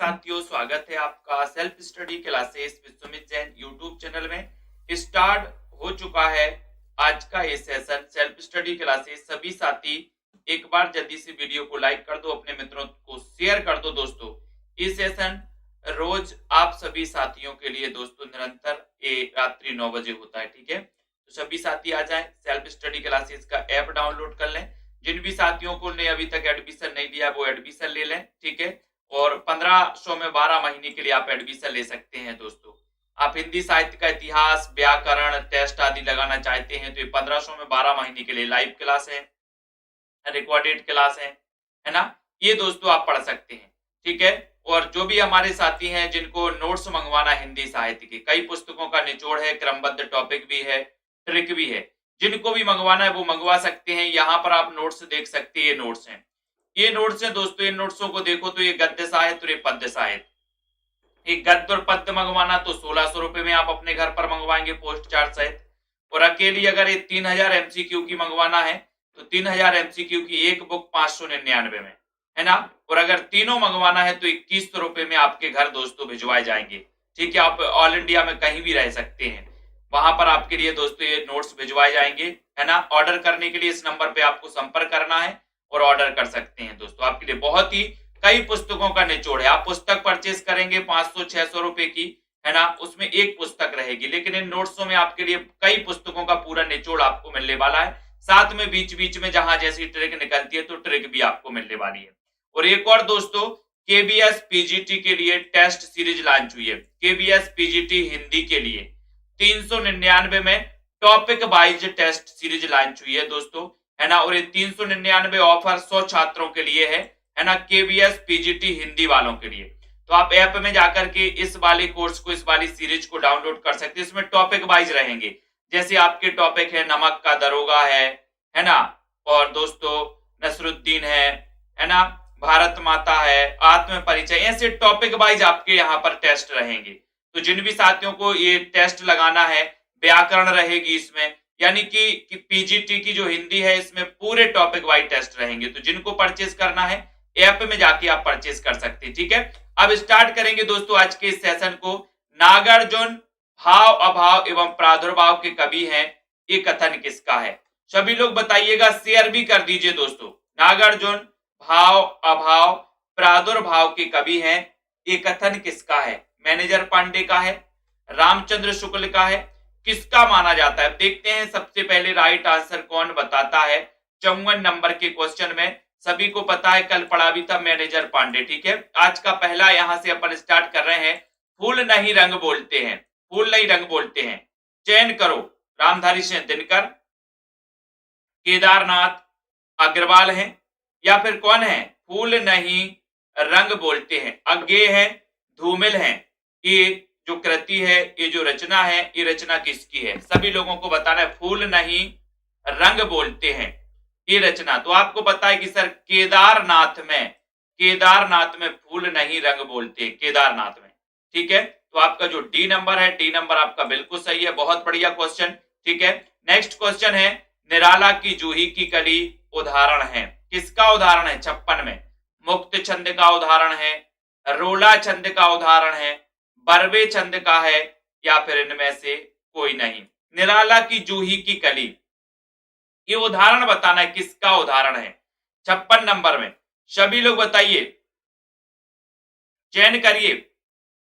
साथियों, स्वागत है आपका self study classes Vishwamit Jain YouTube channel में। स्टार्ट हो चुका है आज का ये सेशन सेल्फ स्टडी क्लासेस। सभी साथी एक बार जल्दी से वीडियो को लाइक कर दो, अपने मित्रों को शेयर कर दो। दोस्तों ये सेशन रोज आप सभी साथियों के लिए दोस्तों निरंतर रात्रि 9 बजे होता है। ठीक है, तो सभी साथी आ जाएं, सेल्फ स्टडी क्लासेस का ऐप डाउनलोड कर लें। जिन भी साथियों को ने अभी तक एडमिशन नहीं लिया वो एडमिशन ले लें। ठीक है, और 1500 में 12 महीने के लिए आप एडमिशन ले सकते हैं। दोस्तों आप हिंदी साहित्य का इतिहास, व्याकरण, टेस्ट आदि लगाना चाहते हैं तो ये 1500 में 12 महीने के लिए लाइव क्लास है, रिकॉर्डेड क्लास है ना, ये दोस्तों आप पढ़ सकते हैं। ठीक है, और जो भी हमारे साथी हैं जिनको नोट्स मंगवाना हिंदी साहित्य के, कई पुस्तकों का निचोड़ है, क्रमबद्ध टॉपिक भी है, ट्रिक भी है, जिनको भी मंगवाना है वो मंगवा सकते हैं। यहाँ पर आप नोट्स देख सकते हैं, ये नोट्स हैं, ये नोट्स हैं दोस्तों। इन नोट्सों को देखो तो ये गद्य साहित्य और ये पद्य साहित्य। एक गद्य और पद्य मंगवाना तो 1600 रुपए में आप अपने घर पर मंगवाएंगे पोस्ट चार्ज सहित। और अकेली अगर ये 3000 एमसीक्यू की मंगवाना है तो 3000 एमसीक्यू की एक बुक 599 में है ना। और अगर तीनों मंगवाना है तो 2100 रुपए में आपके घर दोस्तों भिजवाए जाएंगे। ठीक है, आप ऑल इंडिया में कहीं भी रह सकते हैं, वहां पर आपके लिए दोस्तों ये नोट्स भिजवाए जाएंगे, है ना। ऑर्डर करने के लिए इस नंबर पे आपको संपर्क करना है और ऑर्डर कर सकते हैं। दोस्तों आपके लिए बहुत ही कई पुस्तकों का निचोड़ है। आप पुस्तक परचेस करेंगे 500-600 रुपए की, है ना, उसमें एक पुस्तक रहेगी, लेकिन इन नोट्सों में आपके लिए कई पुस्तकों का पूरा निचोड़ आपको मिलने वाला है। साथ में बीच बीच में जहां जैसी ट्रिक निकलती है तो ट्रिक भी आपको मिलने वाली है। और एक और दोस्तों, केबीएस पीजीटी के लिए टेस्ट सीरीज लॉन्च हुई है। केबीएस पीजीटी हिंदी के लिए 399 में topic wise test series launch हुई है दोस्तों, है ना। और ये 399 ऑफर 100 छात्रों के लिए है ना, केबीएस पीजीटी हिंदी वालों के लिए। तो आप ऐप में जाकर के इस वाले कोर्स को, इस वाली सीरीज को डाउनलोड कर सकते हैं। इसमें टॉपिक वाइज रहेंगे, जैसे आपके टॉपिक है नमक का दरोगा है ना, और दोस्तों नसरुद्दीन है ना, भारत माता है, आत्म परिचय, ऐसे टॉपिक वाइज आपके यहाँ पर टेस्ट रहेंगे। तो जिन भी साथियों को ये टेस्ट लगाना है, व्याकरण रहेगी इसमें, यानी कि पीजीटी की जो हिंदी है इसमें पूरे टॉपिक वाइज टेस्ट रहेंगे। तो जिनको परचेज करना है ऐप में जाके आप परचेज कर सकते हैं। ठीक है, अब स्टार्ट करेंगे दोस्तों आज के इस सेशन को। नागार्जुन भाव अभाव एवं प्रादुर्भाव के कवि हैं, ये कथन किसका है? सभी लोग बताइएगा, शेयर भी कर दीजिए दोस्तों। नागार्जुन भाव अभाव प्रादुर्भाव के कवि हैं, ये कथन किसका है? मैनेजर पांडे का है, रामचंद्र शुक्ल का है, किसका माना जाता है? देखते हैं सबसे पहले राइट आंसर कौन बताता है। 54 नंबर के क्वेश्चन में सभी को पता है, कल पढ़ा भी था, मैनेजर पांडे। ठीक है, आज का पहला यहां से अपन स्टार्ट कर रहे हैं। फूल नहीं रंग बोलते हैं, फूल नहीं रंग बोलते हैं, चयन करो। रामधारी सिंह दिनकर, केदारनाथ अग्रवाल हैं, या फिर कौन है? फूल नहीं रंग बोलते हैं, अज्ञेय है, धूमिल है। ये जो कृति है, ये जो रचना है, ये रचना किसकी है? सभी लोगों को बताना है। फूल नहीं रंग बोलते हैं, ये रचना तो आपको पता है कि सर केदारनाथ में फूल नहीं रंग बोलते, केदारनाथ में। ठीक है, तो आपका जो डी नंबर है, डी नंबर आपका बिल्कुल सही है, बहुत बढ़िया क्वेश्चन। ठीक है, नेक्स्ट क्वेश्चन है, निराला की जूही की कली उदाहरण है, किसका उदाहरण है? 56 में मुक्त छंद का उदाहरण है, रोला छंद का उदाहरण है, बरवे छंद का है, या फिर इनमें से कोई नहीं। निराला की जूही की कली, ये उदाहरण बताना है, किसका उदाहरण है? 56 नंबर में सभी लोग बताइए, चयन करिए।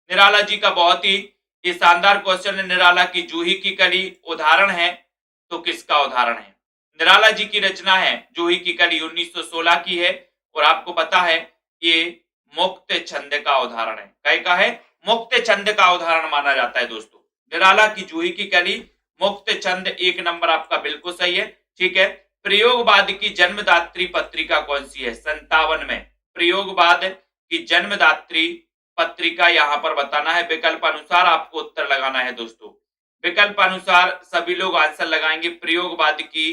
निराला जी का बहुत ही शानदार क्वेश्चन है, निराला की जूही की कली उदाहरण है, तो किसका उदाहरण है? निराला जी की रचना है जूही की कली, 1916 की है, और आपको पता है ये मुक्त छंद का उदाहरण है। कई का है? मुक्त छंद का उदाहरण माना जाता है दोस्तों। निराला की जूही की कली मुक्त छंद, एक नंबर आपका बिल्कुल सही है। ठीक है, प्रयोगवाद की जन्मदात्री पत्रिका कौन सी है? 57 में प्रयोगवाद की जन्मदात्री पत्रिका यहां पर बताना है। विकल्प अनुसार आपको उत्तर लगाना है दोस्तों, विकल्प अनुसार सभी लोग आंसर लगाएंगे। प्रयोगवाद की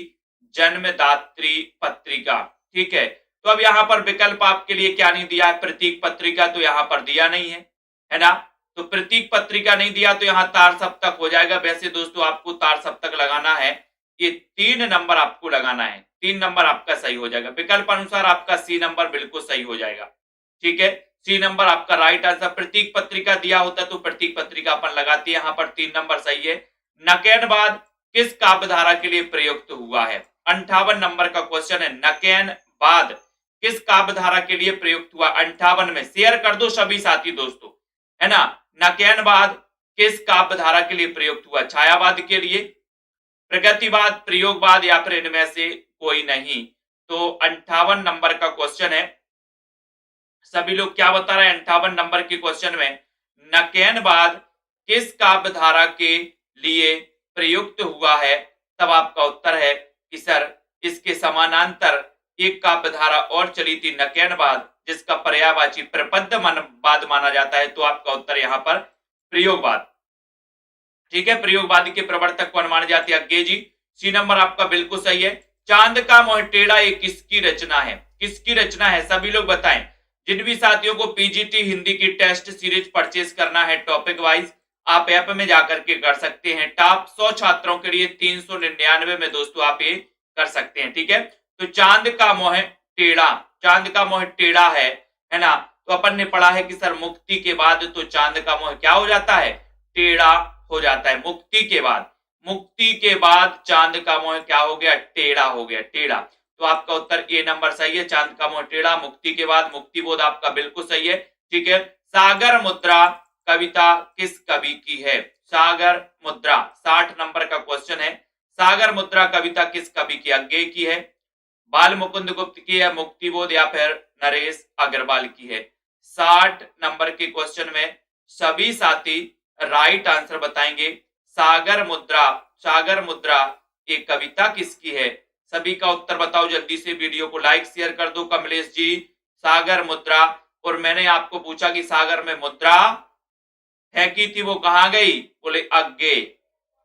जन्मदात्री पत्रिका। ठीक है, तो अब यहां पर विकल्प आपके लिए क्या नहीं दिया है? प्रतीक पत्रिका तो यहां पर दिया नहीं है ना, तो प्रतीक पत्रिका नहीं दिया तो यहां तार सप्तक हो जाएगा। वैसे दोस्तों आपको तार सप्तक लगाना है, ये 3 नंबर आपको लगाना है, 3 नंबर आपका सही हो जाएगा। विकल्प अनुसार आपका सी नंबर बिल्कुल सही हो जाएगा। ठीक है, सी नंबर आपका राइट आंसर। प्रतीक पत्रिका दिया होता तो प्रतीक पत्रिका अपन लगाते हैं, यहां पर 3 नंबर सही है। नकैनवाद किस काव्यधारा के लिए प्रयुक्त हुआ है? 58 नंबर का क्वेश्चन है, नकैनवाद किस काव्यधारा के लिए प्रयुक्त हुआ? 58 में शेयर कर दो सभी साथी दोस्तों, है ना। नकैनवाद किस काव्यधारा के लिए प्रयुक्त हुआ? छायावाद के लिए, प्रगतिवाद, प्रयोगवाद या फिर इनमें से कोई नहीं? तो 58 नंबर का क्वेश्चन है, सभी लोग क्या बता रहे हैं 58 नंबर के क्वेश्चन में? नकैनवाद किस काव्यधारा के लिए प्रयुक्त हुआ है? तब आपका उत्तर है कि सर इसके समानांतर एक काव्यधारा और चली थी नकैनवाद, जिसका पर्यायवाची प्रपद्यवाद माना जाता है। तो आपका उत्तर यहां पर प्रयोगवाद। ठीक है, प्रयोगवादी के प्रवर्तक कौन माने जाते हैं? अज्ञे जी। सी नंबर आपका बिल्कुल सही है। चांद का मोह टेढ़ा ये किसकी रचना है? किसकी रचना है? सभी लोग बताएं। जिन भी साथियों को पीजीटी हिंदी की टेस्ट सीरीज परचेज करना है टॉपिक वाइज, आप ऐप में जाकर के कर सकते हैं। टॉप 100 छात्रों के लिए 399 में दोस्तों आप ये कर सकते हैं। ठीक है, तो चांद का मोह टेढ़ा, चांद का मोह टेढ़ा है ना। तो अपन ने पढ़ा है कि सर मुक्ति के बाद तो चांद का मोह क्या हो जाता है? टेढ़ा हो जाता है। मुक्ति के बाद, मुक्ति के बाद चांद का मोह क्या हो गया? टेढ़ा हो गया, टेढ़ा। तो आपका उत्तर ए नंबर सही है, चांद का मोह टेढ़ा मुक्ति के बाद। मुक्ति बोध आपका बिल्कुल सही है। ठीक है, सागर मुद्रा कविता किस कवि की है? सागर मुद्रा 60 नंबर का क्वेश्चन है। सागर मुद्रा कविता किस कवि की? अज्ञे की है, बाल मुकुंद गुप्त की है, मुक्ति बोध या फिर नरेश अग्रवाल की है? 60 नंबर के क्वेश्चन में सभी साथी राइट आंसर बताएंगे। सागर मुद्रा, सागर मुद्रा ये कविता किसकी है? सभी का उत्तर बताओ जल्दी से, वीडियो को लाइक शेयर कर दो। कमलेश जी, सागर मुद्रा। और मैंने आपको पूछा कि सागर में मुद्रा फेंकी थी वो कहां गई? बोले अज्ञे,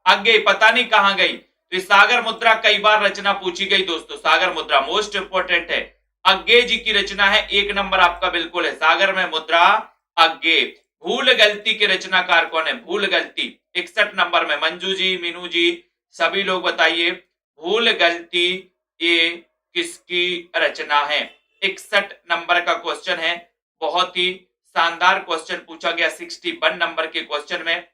अज्ञे पता नहीं कहां गई। तो इस सागर मुद्रा कई बार रचना पूछी गई दोस्तों, सागर मुद्रा मोस्ट इंपोर्टेंट है। अज्ञे जी की रचना है, एक नंबर आपका बिल्कुल है, सागर में मुद्रा अज्ञे। भूल गलती के रचनाकार कौन है? भूल गलती 61 नंबर में। मंजू जी, मीनू जी, सभी लोग बताइए भूल गलती ये किसकी रचना है? 61 नंबर का क्वेश्चन है, बहुत ही शानदार क्वेश्चन पूछा गया 61 नंबर के क्वेश्चन में।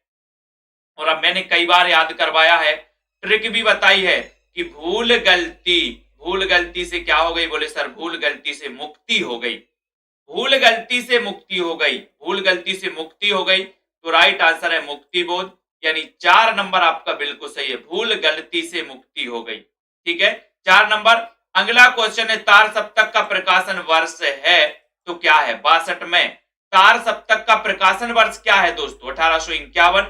और अब मैंने कई बार याद करवाया है, ट्रिक भी बताई है कि भूल गलती, भूल गलती से क्या हो गई? बोले सर भूल गलती से मुक्ति हो गई, भूल गलती से मुक्ति हो गई, भूल गलती से मुक्ति हो गई। तो राइट आंसर है मुक्ति बोध, यानी 4 नंबर आपका बिल्कुल सही है, भूल गलती से मुक्ति हो गई। ठीक है, 4 नंबर। अगला क्वेश्चन है, तार सप्तक का प्रकाशन वर्ष है तो क्या है? 62 में। तार सप्तक का प्रकाशन वर्ष क्या है दोस्तों? 1851,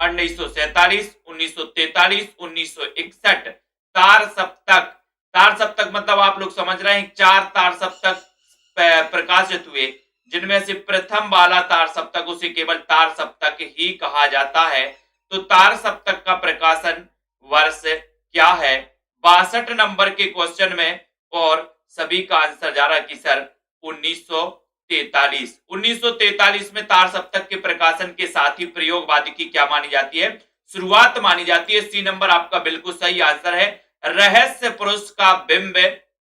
1947, 1943, 1961। तार सप्तक, तार सप्तक मतलब आप लोग समझ रहे हैं 4 तार सप्तक प्रकाशित हुए, जिनमें से प्रथम वाला तार सप्तक उसे केवल तार सप्तक ही कहा जाता है। तो तार सप्तक का प्रकाशन वर्ष क्या है? 62 नंबर के क्वेश्चन में। और सभी का आंसर जा रहा है कि सर 1943। 1943 में तार सप्तक के प्रकाशन के साथ ही प्रयोगवादी की क्या मानी जाती है? शुरुआत मानी जाती है। सी नंबर आपका बिल्कुल सही आंसर है। रहस्य पुरुष का बिंब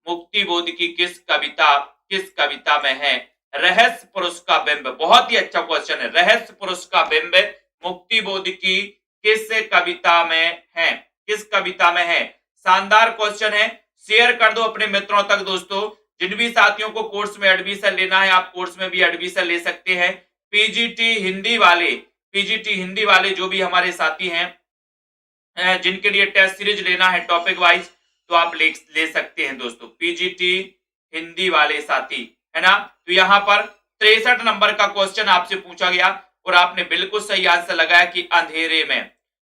मुक्ति बोध की किस कविता में है? रहस्य पुरुष का बिंब, बहुत ही अच्छा क्वेश्चन है। रहस्य पुरुष का बिंब मुक्ति बोध की किस कविता में है? किस कविता में है? शानदार क्वेश्चन है, शेयर कर दो अपने मित्रों तक दोस्तों। जिन भी साथियों को कोर्स में एडमिशन लेना है, आप कोर्स में भी एडमिशन ले सकते हैं। पीजीटी हिंदी वाले, पीजीटी हिंदी वाले जो भी हमारे साथी हैं, जिनके लिए टेस्ट सीरीज लेना है टॉपिक वाइज, तो आप ले सकते हैं दोस्तों, पीजीटी हिंदी वाले साथी, है ना। तो यहाँ पर 63 नंबर का क्वेश्चन आपसे पूछा गया और आपने बिल्कुल सही आंसर लगाया कि अंधेरे में,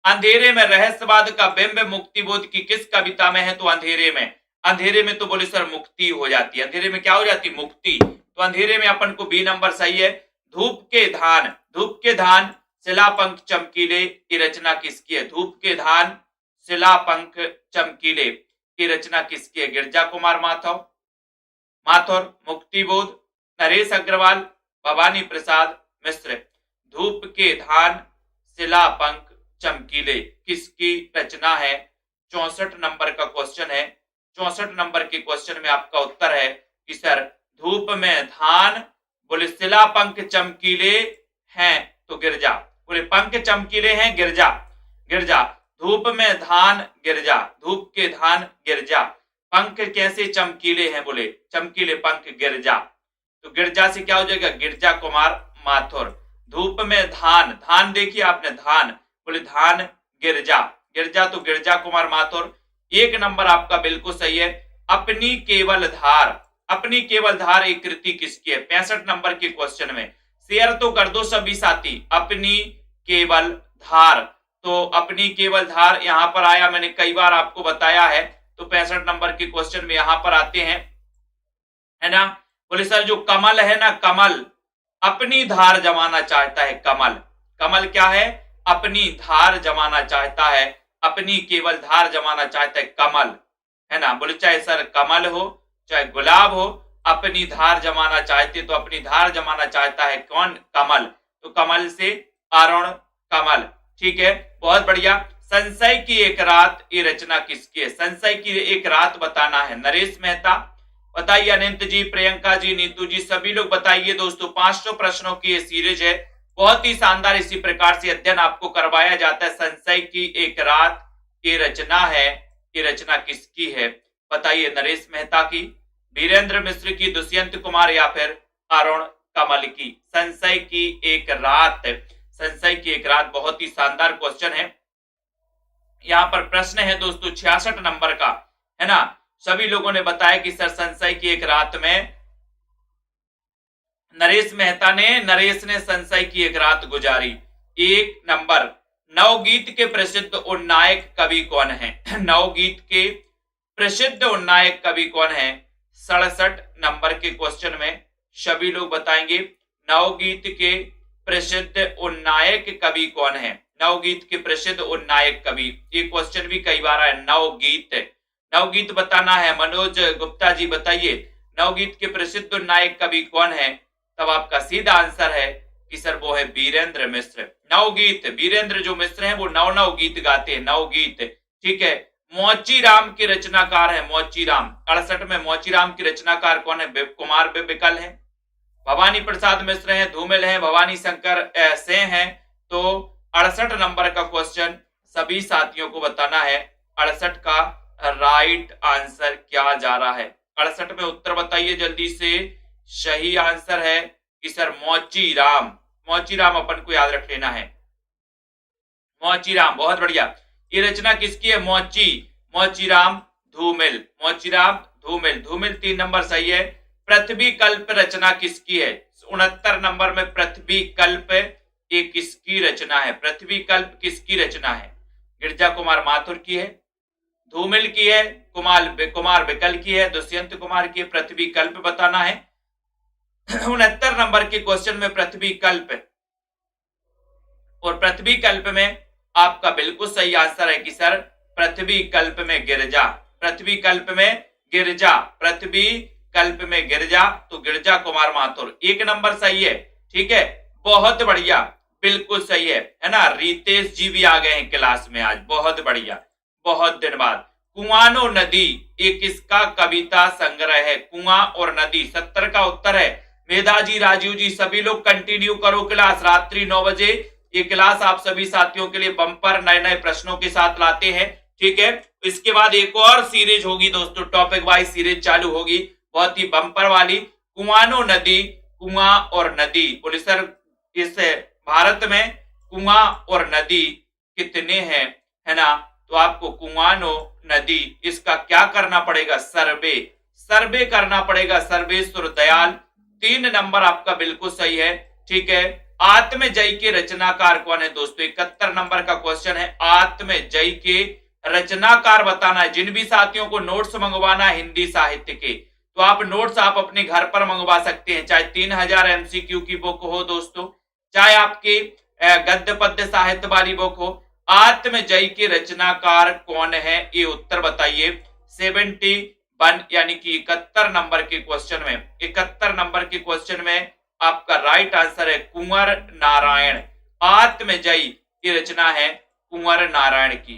अंधेरे में रहस्यवाद का बिंब मुक्ति बोध की किस कविता में है? तो अंधेरे में। अंधेरे में तो बोले सर मुक्ति हो जाती है, अंधेरे में क्या हो जाती? मुक्ति। तो अंधेरे में अपन को बी नंबर सही है। धूप के धान, धूप के धान शिलापंख चमकीले की रचना किसकी है? धूप के धान शिलापंख चमकीले की रचना किसकी है? गिरजा कुमार माथुर, मुक्ति बोध, नरेश अग्रवाल, भवानी प्रसाद मिश्र। धूप के धान शिलापंख चमकीले किसकी रचना है? 64 नंबर का क्वेश्चन है। 64 नंबर के क्वेश्चन में आपका उत्तर है कि सर धूप में धान बोले शिला पंख चमकीले हैं तो गिरजा, बोले पंख चमकीले हैं गिरजा, गिरजा धूप में धान गिरजा, धूप के धान गिरजा, पंख कैसे चमकीले हैं, बोले चमकीले पंख गिरजा, तो गिरजा से क्या हो जाएगा गिरजा कुमार माथुर। धूप में धान, धान देखिए आपने धान, बोले धान गिरजा, गिरजा तो गिरजा कुमार माथुर। एक नंबर आपका बिल्कुल सही है। अपनी केवल धार, अपनी केवल धार एक कृति किसकी है, 65 नंबर के क्वेश्चन में। शेयर तो कर दो सभी साथी, अपनी केवल धार, तो अपनी केवल धार यहां पर आया, मैंने कई बार आपको बताया है, तो 65 नंबर के क्वेश्चन में यहां पर आते हैं, है ना। बोले सर जो कमल है ना, कमल अपनी धार जमाना चाहता है, कमल, कमल क्या है, अपनी धार जमाना चाहता है, अपनी केवल धार जमाना चाहता है कमल, है ना। बोले चाहे सर कमल हो चाहे गुलाब हो, अपनी धार जमाना चाहते, तो अपनी धार जमाना चाहता है कौन, कमल, तो कमल से अरुण कमल, ठीक है, बहुत बढ़िया। संशय की एक रात ये रचना किसकी है, संशय की एक रात बताना है, नरेश मेहता। बताइए अनंत जी, प्रियंका जी, नीतू जी, सभी लोग बताइए दोस्तों। 500 प्रश्नों की ये सीरीज है, बहुत ही शानदार, इसी प्रकार से अध्ययन आपको करवाया जाता है। संशय की एक रात ये रचना है, ये रचना किसकी है, बताइए, नरेश मेहता की, वीरेंद्र मिश्र की, दुष्यंत कुमार या फिर अरुण कमल की। संशय की एक रात, संशय की एक रात, बहुत ही शानदार क्वेश्चन है। यहां पर प्रश्न है दोस्तों 66 नंबर का, है ना। सभी लोगों ने बताया कि सर संशय की एक रात में नरेश मेहता ने, नरेश ने संशय की एक रात गुजारी। एक नंबर, नवगीत के प्रसिद्ध उन्नायक कवि कौन है, नवगीत के प्रसिद्ध उन्नायक कवि कौन है, 67 नंबर के क्वेश्चन में सभी लोग बताएंगे नवगीत के प्रसिद्ध उन्नायक कवि कौन है, नवगीत के प्रसिद्ध उन्नायक कवि, ये क्वेश्चन भी कई बार है, नवगीत, नवगीत बताना है। मनोज गुप्ता जी बताइए नवगीत के प्रसिद्ध उन्नायक कवि कौन है, तब आपका सीधा आंसर है कि सर वो है वीरेंद्र मिश्र। नवगीत, वीरेंद्र जो मिश्र हैं वो नव नव गीत गाते हैं, नवगीत, ठीक है। मोचीराम के रचनाकार है, मोचीराम, 68 में मोचीराम की रचनाकार कौन है, कुमार बिकल है। भवानी प्रसाद मिश्र हैं, धूमिल हैं, भवानी शंकर सेन हैं। तो 68 नंबर का क्वेश्चन सभी साथियों को बताना है, 68 का राइट आंसर क्या जा रहा है, 68 में उत्तर बताइए जल्दी से। सही आंसर है कि सर मोचीराम, मोचीराम अपन को याद रख लेना है, मोचीराम, बहुत बढ़िया। ये रचना किसकी है, मोचीराम धूमिल, मोचीराम धूमिल, धूमिल 3 नंबर सही है। पृथ्वी कल्प रचना किसकी है, 69 नंबर में पृथ्वी कल्प ये किसकी रचना है, पृथ्वी कल्प किसकी रचना है, गिरजा कुमार माथुर की है, धूमिल की है, कुमार बिकल की है, दुष्यंत कुमार की, पृथ्वी कल्प बताना है। 69 नंबर के क्वेश्चन में पृथ्वी कल्प, और पृथ्वी कल्प में आपका बिल्कुल सही आंसर है कि सर पृथ्वी कल्प में गिरजा, पृथ्वी कल्प में गिरजा, पृथ्वी कल्प में गिरजा, तो गिरजा कुमार माथुर, 1 नंबर सही है, ठीक है, बहुत बढ़िया, बिल्कुल सही है ना। रितेश जी भी आ गए हैं क्लास में आज, बहुत बढ़िया, बहुत दिन बाद। कुआनो नदी ये किसका कविता संग्रह है, कुआं और नदी, 70 का उत्तर है। मेधा जी, राजीव जी, सभी लोग कंटिन्यू करो क्लास, रात्रि 9 बजे ये क्लास आप सभी साथियों के लिए बम्पर नए नए प्रश्नों के साथ लाते हैं, ठीक है। इसके बाद एक और सीरीज होगी दोस्तों, टॉपिक वाइज सीरीज चालू होगी, बहुत ही बम्पर वाली, कुआनो नदी, कुआं और नदी। बोले सर इस भारत में कुआं और नदी कितने हैं, है ना, तो आपको कुआनो नदी इसका क्या करना पड़ेगा, सर्वे, सर्वे करना पड़ेगा, सर्वेश्वर दयाल, 3 नंबर आपका बिल्कुल सही है, ठीक है। आत्मजयी के रचनाकार कौन है दोस्तों, 71 नंबर का क्वेश्चन है, आत्मजयी के रचनाकार बताना है। जिन भी साथियों को नोट्स मंगवाना है हिंदी साहित्य के, तो आप नोट्स आप अपने घर पर मंगवा सकते हैं, चाहे 3000 MCQ की बुक हो दोस्तों, चाहे आपके गद्य पद्य साहित्य वाली बुक हो। आत्मजयी के रचनाकार कौन है, ये उत्तर बताइए। 71 यानी कि 71 नंबर के क्वेश्चन में, 71 नंबर के क्वेश्चन में आपका राइट आंसर है कुंवर नारायण। आत्मजयी की रचना है कुंवर नारायण की,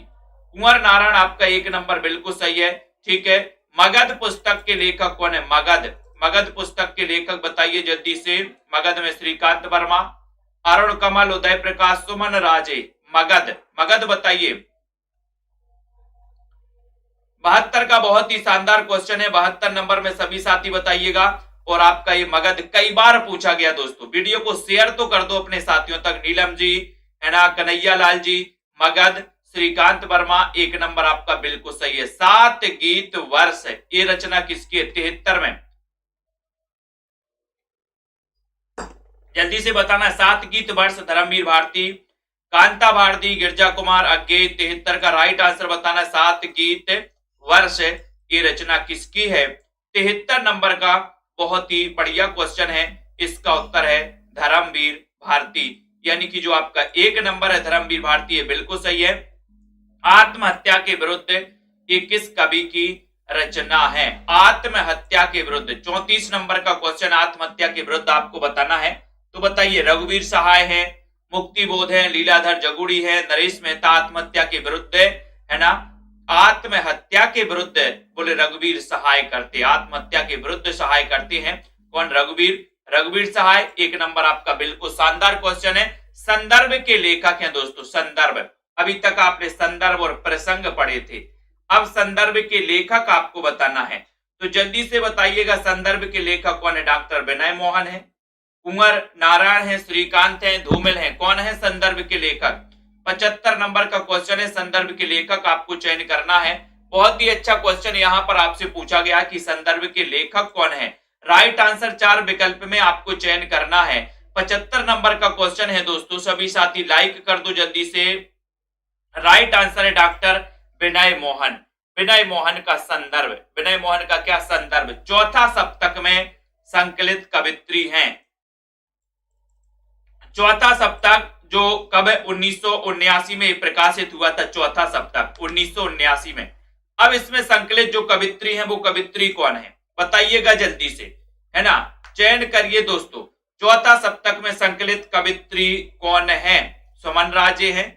कुंवर नारायण आपका 1 नंबर बिल्कुल सही है, ठीक है। मगध पुस्तक के लेखक कौन है, मगध, मगध पुस्तक के लेखक बताइए जल्दी से। मगध में श्रीकांत वर्मा, अरुण कमल, उदय प्रकाश, सुमन राजे। मगध, मगध बताइए। 72 का बहुत ही शानदार क्वेश्चन है, 72 नंबर में सभी साथी बताइएगा। और आपका ये मगध कई बार पूछा गया दोस्तों। वीडियो को शेयर तो कर दो अपने साथियों तक। नीलम जी है ना, कन्हैया लाल जी, मगध, श्रीकांत वर्मा, 1 नंबर आपका बिल्कुल सही है। 7 गीत वर्ष, ये रचना किसकी है? 73 में। जल्दी से बताना। 7 गीत वर्ष, धर्मवीर भारती, कांता भारती, गिरजा कुमार अज्ञे। 73 का राइट आंसर बताना। 7 गीत वर्ष, ये रचना किसकी है? 73 नंबर का बहुत ही बढ़िया क्वेश्चन है। इसका उत्तर है धर्मवीर भारती, यानी कि जो आपका 1 नंबर है धर्मवीर भारती है, बिल्कुल सही है। आत्महत्या के विरुद्ध ये किस कवि की रचना है? आत्महत्या के विरुद्ध 34 नंबर का क्वेश्चन, आत्महत्या के विरुद्ध आपको बताना है। तो बताइए, रघुवीर सहाय है, मुक्ति बोध है, लीलाधर जगुड़ी है, नरेश मेहता आत्महत्या के विरुद्ध है ना, आत्महत्या के विरुद्ध बोले रघुवीर सहाय करते, आत्महत्या के विरुद्ध सहाय करते हैं। कौन? रघुवीर, रघुवीर सहाय। 1 नंबर आपका बिल्कुल शानदार क्वेश्चन है। संदर्भ के लेखक हैं दोस्तों, संदर्भ। अभी तक आपने संदर्भ और प्रसंग पढ़े थे, अब संदर्भ के लेखक आपको बताना है। तो जल्दी से बताइएगा, संदर्भ के लेखक कौन है? डॉक्टर विनय मोहन है, कुंवर नारायण है, श्रीकांत है, धूमिल है। कौन है संदर्भ के लेखक? 75 नंबर का क्वेश्चन है, संदर्भ के लेखक आपको चयन करना है। बहुत ही अच्छा क्वेश्चन यहां पर आपसे पूछा गया कि संदर्भ के लेखक कौन है। राइट आंसर 4 विकल्प में आपको चयन करना है। 75 नंबर का क्वेश्चन है दोस्तों। सभी साथी लाइक कर दो जल्दी से। राइट आंसर है डॉक्टर विनय मोहन। विनय मोहन का संदर्भ, विनय मोहन का क्या संदर्भ? चौथा सप्तक में संकलित कवित्री हैं। चौथा सप्तक जो कब 1979 में प्रकाशित हुआ था, चौथा सप्तक 1979 में। अब इसमें संकलित जो कवित्री हैं वो कवित्री कौन है? बताइएगा जल्दी से, है ना, चयन करिए दोस्तों। चौथा सप्तक में संकलित कवित्री कौन है? सुमन राजे हैं,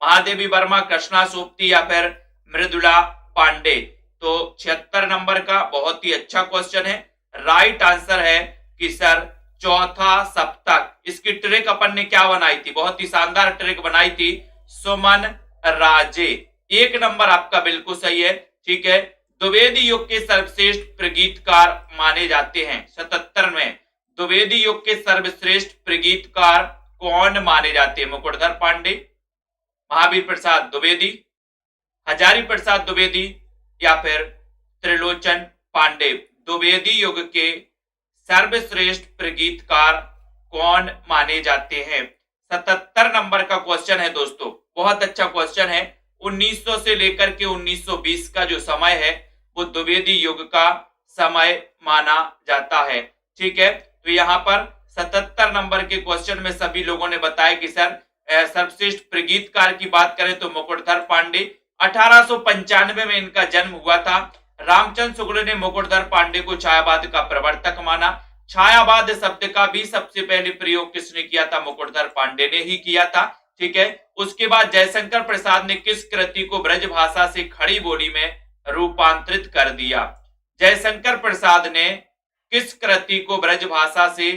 महादेवी वर्मा, कृष्णा सोपती या फिर मृदुला पांडे। तो 76 नंबर का बहुत ही अच्छा क्वेश्चन है। राइट आंसर है कि सर चौथा सप्तक, इसकी ट्रिक अपन ने क्या बनाई थी? बहुत ही शानदार ट्रिक बनाई थी, सुमन राजे। 1 नंबर आपका बिल्कुल सही है। ठीक है, द्विवेदी युग के सर्वश्रेष्ठ प्रगीतकार माने जाते हैं। 77 में द्विवेदी युग के सर्वश्रेष्ठ प्रगीतकार कौन माने जाते हैं? मुकुटधर पांडे, महावीर प्रसाद द्विवेदी, हजारी प्रसाद द्विवेदी या फिर त्रिलोचन पांडे। द्विवेदी युग के सर्वश्रेष्ठ प्रगीतकार कौन माने जाते हैं? 77 नंबर का क्वेश्चन है दोस्तों, बहुत अच्छा क्वेश्चन है। 1900 से लेकर के 1920 का जो समय है वो द्विवेदी युग का समय माना जाता है। ठीक है, तो यहाँ पर 77 नंबर के क्वेश्चन में सभी लोगों ने बताया कि सर सर्वश्रेष्ठ प्रगीतकार की बात करें तो मुकुटधर पांडे। 1895 में इनका जन्म हुआ था। रामचंद्र शुक्ल ने मुकुटधर पांडे को छायावाद का प्रवर्तक माना। छायावाद शब्द का भी सबसे पहले प्रयोग किसने किया था? मुकुटधर पांडे ने ही किया था। ठीक है, उसके बाद जयशंकर प्रसाद ने किस कृति को ब्रज भाषा से खड़ी बोली में रूपांतरित कर दिया? जयशंकर प्रसाद ने किस कृति को ब्रज भाषा से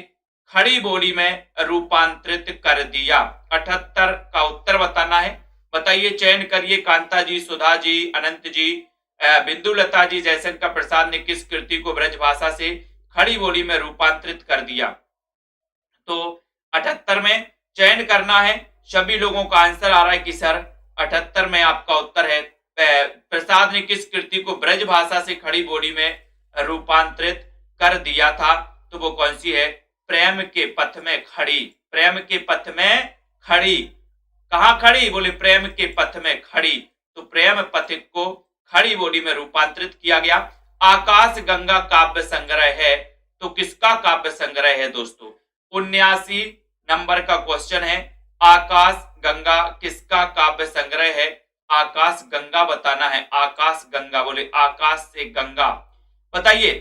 खड़ी बोली में रूपांतरित कर दिया? 78 का उत्तर बताना है। बताइए, चयन करिए। कांता जी, सुधा जी, अनंत जी, बिंदुलता जी, जयशंकर प्रसाद ने किस कृति को ब्रज भाषा से खड़ी बोली में रूपांतरित कर दिया? तो 78 में चयन करना है। सभी लोगों का आंसर आ रहा है कि सर 78 में आपका उत्तर है। प्रसाद ने किस कृति को ब्रज भाषा से खड़ी बोली में रूपांतरित कर दिया था? तो वो कौन सी है? प्रेम के पथ में खड़ी। प्रेम के पथ में खड़ी, कहां खड़ी? बोले प्रेम के पथ में खड़ी। तो प्रेम पथ को खड़ी बोली में रूपांतरित किया गया। आकाश गंगा काव्य संग्रह है, तो किसका काव्य संग्रह है दोस्तों? 79 नंबर का क्वेश्चन है। आकाश गंगा किसका काव्य संग्रह है? आकाश गंगा बताना है। आकाश गंगा, बोले आकाश से गंगा। बताइए,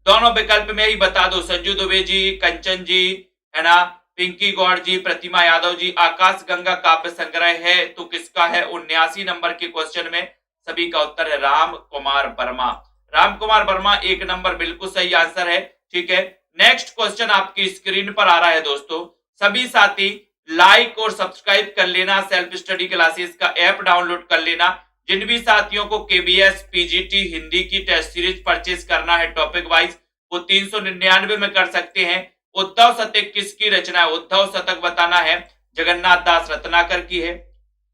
दोनों विकल्प में ही बता दो। संजू दुबे जी, कंचन जी, है ना, पिंकी गौड़ जी, प्रतिमा यादव जी। आकाश गंगा काव्य संग्रह है तो किसका है? 79 नंबर के क्वेश्चन में सभी का उत्तर है राम कुमार वर्मा। राम कुमार वर्मा 1 नंबर बिल्कुल सही आंसर है। ठीक है, नेक्स्ट क्वेश्चन आपकी स्क्रीन पर आ रहा है दोस्तों। सभी साथी लाइक और सब्सक्राइब कर लेना, सेल्फ स्टडी क्लासेस का ऐप डाउनलोड कर लेना। जिन भी साथियों को केबीएस पीजीटी हिंदी की टेस्ट सीरीज परचेज करना है टॉपिक वाइज, वो 399 में कर सकते हैं। उद्धव शतक किसकी रचना है? उद्धव शतक बताना है जगन्नाथ दास रत्नाकर की है,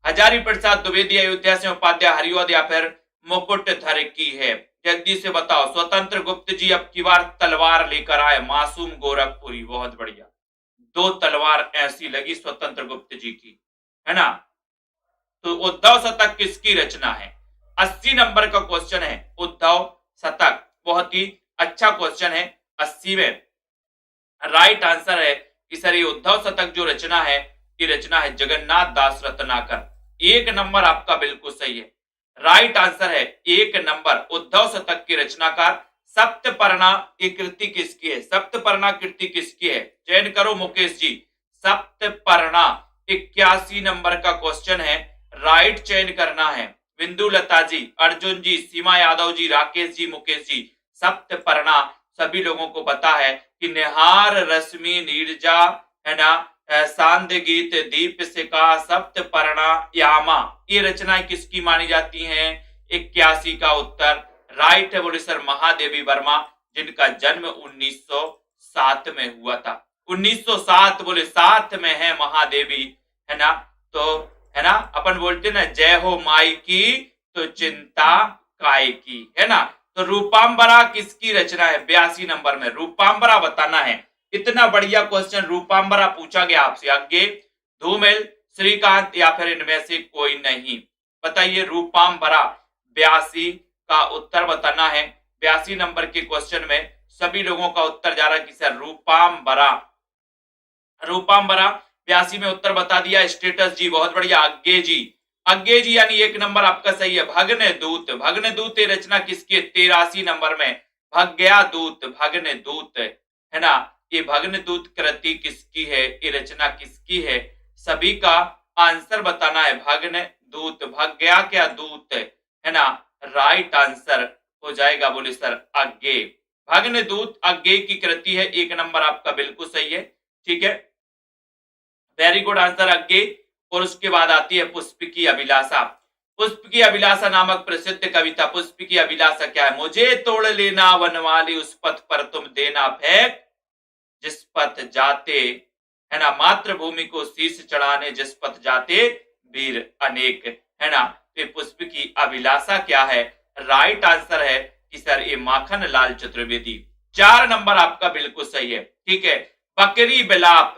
हजारी प्रसाद द्विवेदी अयोध्या से उपाध्याय हरिऔध या फिर मुकुटधर की है। जल्दी से बताओ। स्वतंत्र गुप्त जी अब की बार तलवार लेकर आए, मासूम गोरखपुरी, बहुत बढ़िया। 2 तलवार ऐसी लगी स्वतंत्र गुप्त जी की, है ना। तो उद्धव शतक किसकी रचना है? 80 नंबर का क्वेश्चन है उद्धव शतक, बहुत ही अच्छा क्वेश्चन है। 80 में राइट आंसर है कि सर ये उद्धव शतक जो रचना है, ये रचना है जगन्नाथ दास रत्नाकर। 1 नंबर आपका बिल्कुल सही है, राइट आंसर है 1 नंबर। उद्धव शतक की रचनाकार सप्तपर्णा ये कृति किसकी है? सप्तपर्णा कृति किसकी है? चयन करो मुकेश जी। सप्तपर्णा 81 नंबर का क्वेश्चन है, राइट चयन करना है। बिंदु लता जी, अर्जुन जी, सीमा यादव जी, राकेश जी, मुकेश जी। सप्तपर्णा सभी लोगों को पता है कि निहार रश्मि नीरजा, है ना, सांद गीत दीप सिका सप्तपर्णा यामा, ये रचनाएं किसकी मानी जाती हैं? 81 का उत्तर राइट है बोले सर महादेवी वर्मा, जिनका जन्म 1907 में हुआ था। 1907 बोले 7 में है महादेवी, है ना। तो है ना, अपन बोलते ना जय हो माई की तो चिंता काय की, है ना। तो रूपांबरा किसकी रचना है? 82 नंबर में रूपांबरा बताना है। इतना बढ़िया क्वेश्चन रूपांबरा पूछा गया आपसे, आगे धूमिल, श्रीकांत या फिर इनमें से कोई नहीं। बताइए रूपांबरा, 82 का उत्तर बताना है। 82 नंबर के क्वेश्चन में सभी लोगों का उत्तर जा रहा है कि सर रूपांबरा। रूपांबरा 82 में उत्तर बता दिया। स्टेटस जी बहुत बढ़िया। अज्ञे जी, अज्ञे जी यानी 1 नंबर आपका सही है। भग्न दूत, भग्न दूत ये रचना किसकी है? 83 नंबर में भग्या दूत, भग्न दूत, है ना। ये भग्न दूत कृति किसकी है? ये रचना किसकी है? सभी का आंसर बताना है। भग्न दूत, भग्या क्या दूत, है ना। राइट आंसर हो जाएगा बोले सर अज्ञे। भग्न दूत अज्ञे की कृति है। 1 नंबर आपका बिल्कुल सही है, ठीक है, वेरी गुड आंसर अज्ञे। और उसके बाद आती है पुष्प की अभिलाषा। पुष्प की अभिलाषा नामक प्रसिद्ध कविता। पुष्प की अभिलाषा क्या है? मुझे तोड़ लेना वनमाली, उस पथ पर तुम देना फेंक, जिस पथ जाते, है ना, मातृभूमि को शीश चढ़ाने, जिस पथ जाते वीर अनेक, है ना। तो पुष्प की अभिलाषा क्या है? राइट आंसर है कि सर ये माखन लाल चतुर्वेदी। 4 नंबर आपका बिल्कुल सही है, ठीक है। बकरी बिलाप,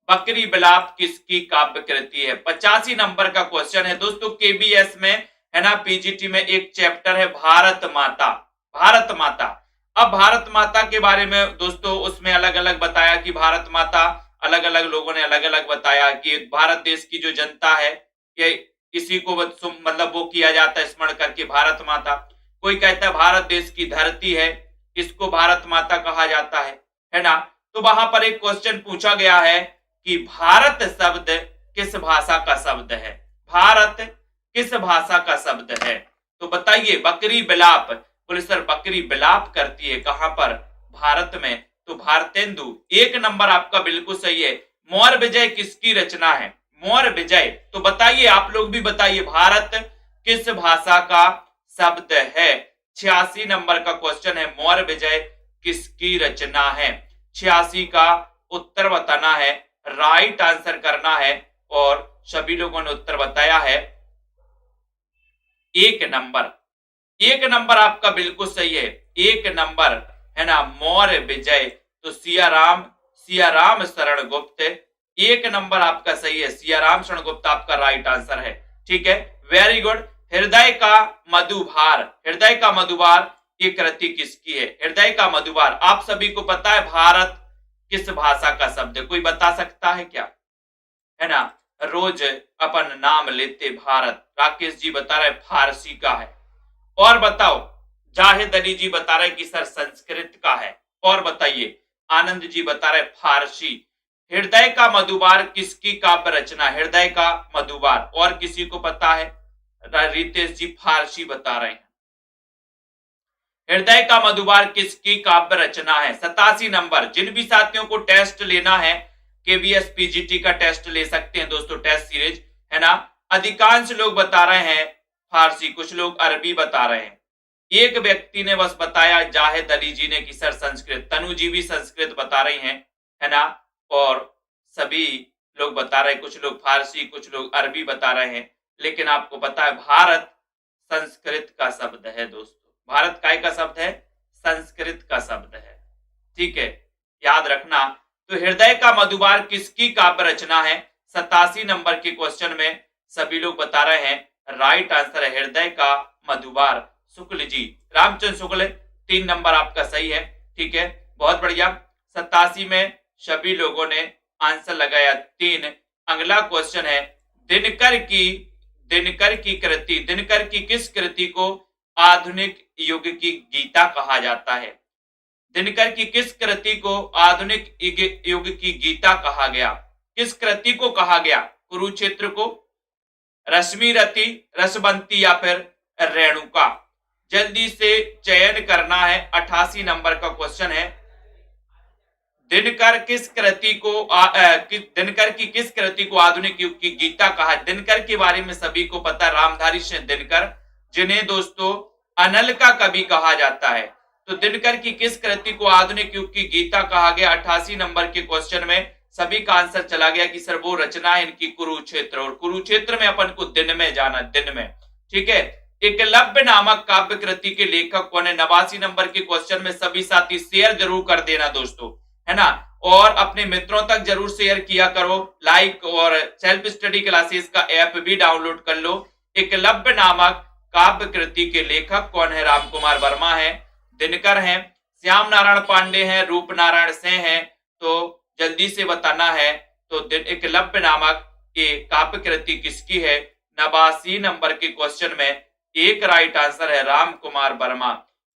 बकरी बिलाप किसकी काव्य कृति है? 85 नंबर का क्वेश्चन है दोस्तों केबीएस में, है ना। पीजीटी में एक चैप्टर है भारत माता, भारत माता। अब भारत माता के बारे में दोस्तों उसमें अलग अलग बताया कि भारत माता, अलग अलग लोगों ने अलग अलग बताया कि भारत देश की जो जनता है ये इसी को मतलब वो किया जाता है स्मरण करके भारत माता। कोई कहता है भारत देश की धरती है, इसको भारत माता कहा जाता है ना। तो वहां पर एक क्वेश्चन पूछा गया है कि भारत शब्द किस भाषा का शब्द है? भारत किस भाषा का शब्द है? तो बताइए। बकरी बिलाप, बोले सर बकरी बिलाप करती है कहां पर? भारत में। तो भारतेंदु। 1 नंबर आपका बिल्कुल सही है। मौर्य विजय किसकी रचना है? मौर्य विजय। तो बताइए, आप लोग भी बताइए, भारत किस भाषा का शब्द है? 86 नंबर का क्वेश्चन है, मौर्य विजय किसकी रचना है? 86 का उत्तर बताना है, राइट आंसर करना है। और सभी लोगों ने उत्तर बताया है 1 नंबर। 1 नंबर आपका बिल्कुल सही है, 1 नंबर, है ना, मौर्य विजय। तो सियाराम शरण गुप्त। 1 नंबर आपका सही है, सियाराम शरण गुप्त आपका राइट आंसर है, ठीक है, वेरी गुड। हृदय का मधुभार, हृदय का मधुभार ये कृति किसकी है? हृदय का मधुभार आप सभी को पता है भारत किस भाषा का शब्द है? कोई बता सकता है क्या? है ना, रोज अपन नाम लेते भारत। राकेश जी बता रहे फारसी का है। और बताओ, जाहिद अली जी बता रहे कि सर संस्कृत का है। और बताइए, आनंद जी बता रहे फारसी। हृदय का मधुबार किसकी काव्य रचना? हृदय का मधुबार। और किसी को पता है? रितेश जी फारसी बता रहे हैं। हृदय का मधुबार किसकी काव्य रचना है? 87 नंबर। जिन भी साथियों को टेस्ट लेना है, केवीएस पीजीटी का टेस्ट ले सकते हैं दोस्तों, टेस्ट सीरीज है ना। अधिकांश लोग बता रहे हैं फारसी, कुछ लोग अरबी बता रहे हैं। एक व्यक्ति ने बस बताया, जाहिद अली जी ने, कि सर संस्कृत। तनु जी भी संस्कृत बता रही हैं, है ना। और सभी लोग बता रहे हैं, कुछ लोग फारसी, कुछ लोग अरबी बता रहे हैं। लेकिन आपको पता है भारत संस्कृत का शब्द है दोस्तों। भारत काय का शब्द है? संस्कृत का शब्द है। ठीक है, याद रखना। तो हृदय का मधुबार किसकी काव्य रचना है? 87 नंबर के क्वेश्चन में सभी लोग बता रहे हैं राइट आंसर है हृदय का मधुबार, शुक्ल जी, रामचंद्र शुक्ल। 3 नंबर आपका सही है। ठीक है, बहुत बढ़िया। 87 में सभी लोगों ने आंसर लगाया 3। अगला क्वेश्चन है, दिनकर की कृति, दिनकर की किस कृति को आधुनिक युग की गीता कहा जाता है? दिनकर की किस कृति को आधुनिक युग की गीता कहा गया? किस कृति को कहा गया? कुरुक्षेत्र को, रश्मि रति, रसवंती या फिर रेणुका? जल्दी से चयन करना है। 88 नंबर का क्वेश्चन है, दिनकर किस कृति को दिनकर की किस कृति को आधुनिक युग की गीता कहा? दिनकर के बारे में सभी को पता, रामधारी सिंह दिनकर, जिन्हें दोस्तों अनल का कवि कहा जाता है। तो दिनकर की किस कृति को आधुनिक युग की गीता कहा गया? 88 नंबर के क्वेश्चन में सभी का आंसर चला गया कि सर वो रचना है इनकी कुरुक्षेत्र, और कुरुक्षेत्र में अपन को दिन में जाना, दिन में। ठीक है, एकलव्य नामक काव्य कृति के लेखक कौन है? 89 नंबर के क्वेश्चन में सभी साथी शेयर जरूर कर देना दोस्तों, है ना। और अपने मित्रों तक जरूर शेयर किया करो, लाइक, और सेल्फ स्टडी क्लासेस का ऐप भी डाउनलोड कर लो। एकलव्य नामक काव्य कृति के लेखक कौन है? रामकुमार वर्मा है, दिनकर हैं, श्याम नारायण पांडे हैं, रूप नारायण सिंह हैं। तो जल्दी से बताना है। तो एकलव्य नामक ये काव्य कृति किसकी है? 89 नंबर के क्वेश्चन में एक राइट आंसर है रामकुमार वर्मा।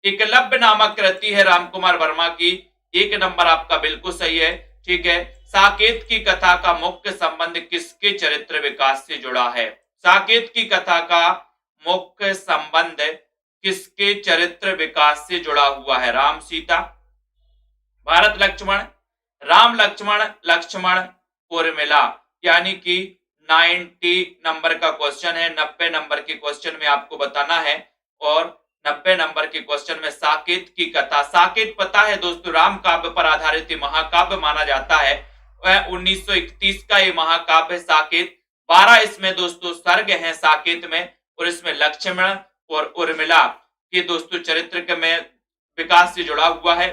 एकलव्य नामक कृति है रामकुमार वर्मा की, 1 नंबर आपका बिल्कुल सही है। ठीक है, साकेत की कथा का मुख्य संबंध किसके चरित्र विकास से जुड़ा है? साकेत की कथा का मुख्य संबंध किसके चरित्र विकास से जुड़ा हुआ है? राम सीता, भारत लक्ष्मण, राम लक्ष्मण, लक्ष्मण उर्मिला। यानी कि 90 नंबर का क्वेश्चन है। 90 नंबर के क्वेश्चन में आपको बताना है, और 90 नंबर के क्वेश्चन में साकेत की कथा, साकेत पता है दोस्तों, राम काव्य पर आधारित महाकाव्य माना जाता है। वह 1931 का ये महाकाव्य साकेत। 12 इसमें दोस्तों सर्ग हैं साकेत में, और इसमें लक्ष्मण और उर्मिला के दोस्तों चरित्र में विकास से जुड़ा हुआ है।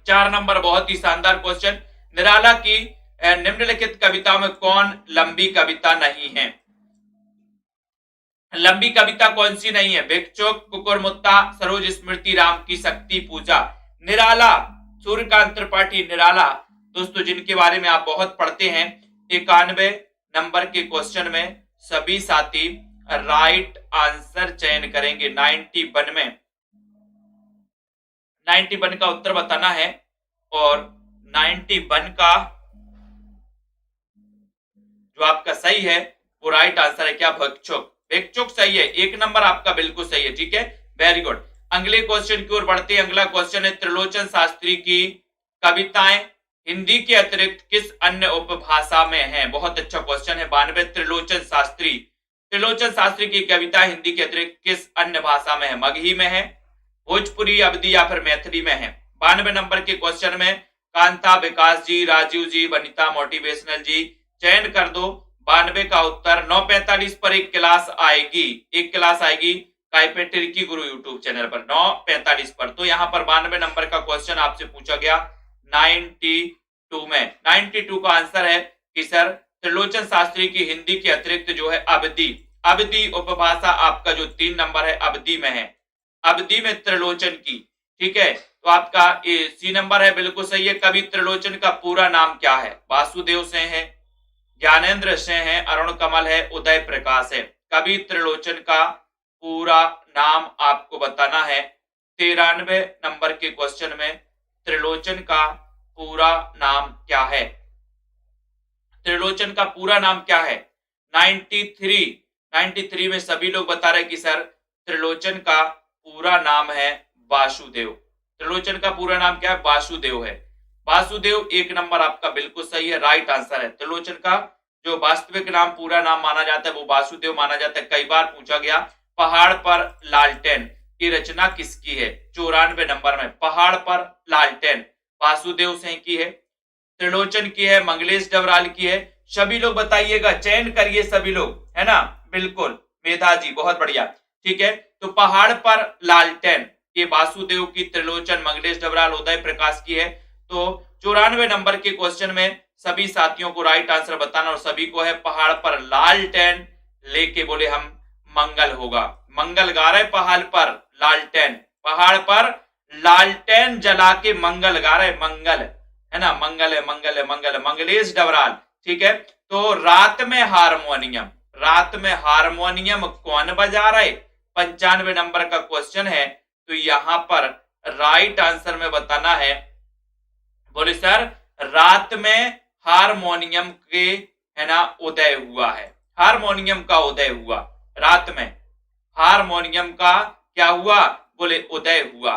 4 नंबर बहुत ही शानदार क्वेश्चन, निराला की निम्नलिखित कविता में कौन लंबी कविता नहीं है? लंबी कविता कौन सी नहीं है? भिक्षुक, कुकुरमुत्ता, सरोज स्मृति, राम की शक्ति पूजा। निराला, सूर्यकांत त्रिपाठी निराला दोस्तों, जिनके बारे में आप बहुत पढ़ते हैं। 91 नंबर के क्वेश्चन में सभी साथी राइट आंसर चयन करेंगे। 91 में 91 का उत्तर बताना है, और 91 का जो आपका सही है वो राइट आंसर है क्या? भिक्षुक, भिक्षुक सही है। 1 नंबर आपका बिल्कुल सही है। ठीक है, वेरी गुड। अगले क्वेश्चन की ओर बढ़ते हैं। अगला क्वेश्चन है, त्रिलोचन शास्त्री की कविताएं हिंदी के अतिरिक्त किस अन्य उपभाषा में हैं? बहुत अच्छा क्वेश्चन है। 92 त्रिलोचन शास्त्री की कविता हिंदी के अतिरिक्त किस अन्य भाषा में है? मगही में है, भोजपुरी, अवधी या फिर मैथिली में है? 92 नंबर के क्वेश्चन में कांता, विकास जी, राजीव जी, वनिता मोटिवेशनल जी, चयन कर दो 92 का उत्तर। 9:45 पर एक क्लास आएगी काइपेट्रिकी गुरु यूट्यूब चैनल पर 9:45 पर। तो यहाँ पर 92 नंबर का क्वेश्चन आपसे पूछा गया 92 में। 92 का आंसर है कि सर त्रिलोचन शास्त्री की हिंदी के अतिरिक्त जो है अवधी उपभाषा आपका जो 3 नंबर है अवधी में है, अवधी में त्रिलोचन की। ठीक है, तो आपका सी नंबर है, बिल्कुल सही है। कवि त्रिलोचन का पूरा नाम क्या है? वासुदेव सिंह है, ज्ञानेंद्र सिंह है, अरुण कमल है, उदय प्रकाश है। कवि त्रिलोचन का पूरा नाम आपको बताना है। 93 नंबर के क्वेश्चन में त्रिलोचन का पूरा नाम क्या है? त्रिलोचन का पूरा नाम क्या है? 93 में सभी लोग बता रहे कि सर त्रिलोचन का पूरा नाम है वासुदेव। त्रिलोचन का पूरा नाम क्या है? वासुदेव है। वासुदेव 1 नंबर आपका बिल्कुल सही है, राइट आंसर है। त्रिलोचन का जो वास्तविक नाम पूरा नाम माना जाता है वो वासुदेव माना जाता है। कई बार पूछा गया पहाड़ पर लालटेन की रचना किसकी है? 94 नंबर में पहाड़ पर लालटेन वासुदेव सिंह की है, त्रिलोचन की है, मंगलेश डबराल की है। सभी लोग बताइएगा, चयन करिए सभी लोग, है ना? बिल्कुल मेधा जी, बहुत बढ़िया। ठीक है, तो पहाड़ पर लालटेन ये वासुदेव की, त्रिलोचन, मंगलेश डबराल, उदय प्रकाश की है। तो 94 नंबर के क्वेश्चन में सभी साथियों को राइट आंसर बताना और सभी को है पहाड़ पर लालटेन लेके बोले हम मंगल होगा। मंगल गा रहे पहाड़ पर लालटेन, पहाड़ पर लालटेन जला के मंगल गा रहे, मंगल है ना? मंगल है, मंगल है, मंगल है। मंगलेश डबराल, ठीक है। तो रात में हारमोनियम, रात में हारमोनियम कौन बजा रहे? 95 नंबर का क्वेश्चन है। तो यहां पर राइट आंसर में बताना है, बोले सर रात में हारमोनियम के, है ना, उदय हुआ है। हारमोनियम का उदय हुआ रात में, हारमोनियम का क्या हुआ? बोले उदय हुआ।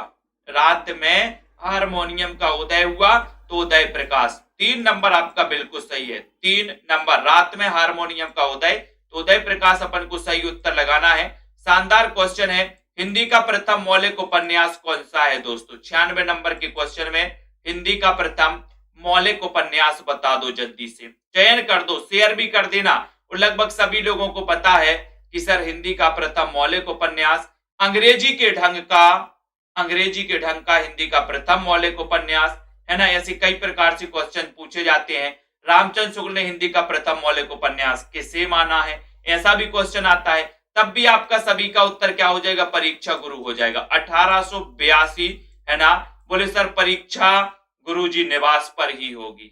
रात में हारमोनियम का उदय हुआ तो उदय प्रकाश। 3 नंबर आपका बिल्कुल सही है, 3 नंबर। रात में हारमोनियम का उदय तो उदय प्रकाश अपन को सही उत्तर लगाना है। शानदार क्वेश्चन है। हिंदी का प्रथम मौलिक उपन्यास कौन सा है दोस्तों? 96 नंबर के क्वेश्चन में हिंदी का प्रथम मौलिक उपन्यास बता दो, जल्दी से चयन कर दो, शेयर भी कर देना। और लगभग सभी लोगों को पता है कि सर हिंदी का प्रथम मौलिक उपन्यास अंग्रेजी के ढंग का, अंग्रेजी के ढंग का हिंदी का प्रथम मौलिक उपन्यास, है ना? ऐसे कई प्रकार से क्वेश्चन पूछे जाते हैं। रामचंद्र शुक्ल ने हिंदी का प्रथम मौलिक उपन्यास किसे माना है? ऐसा भी क्वेश्चन आता है। तब भी आपका सभी का उत्तर क्या हो जाएगा? परीक्षा गुरु हो जाएगा। 1882, है ना? बोले सर परीक्षा गुरुजी निवास पर ही होगी,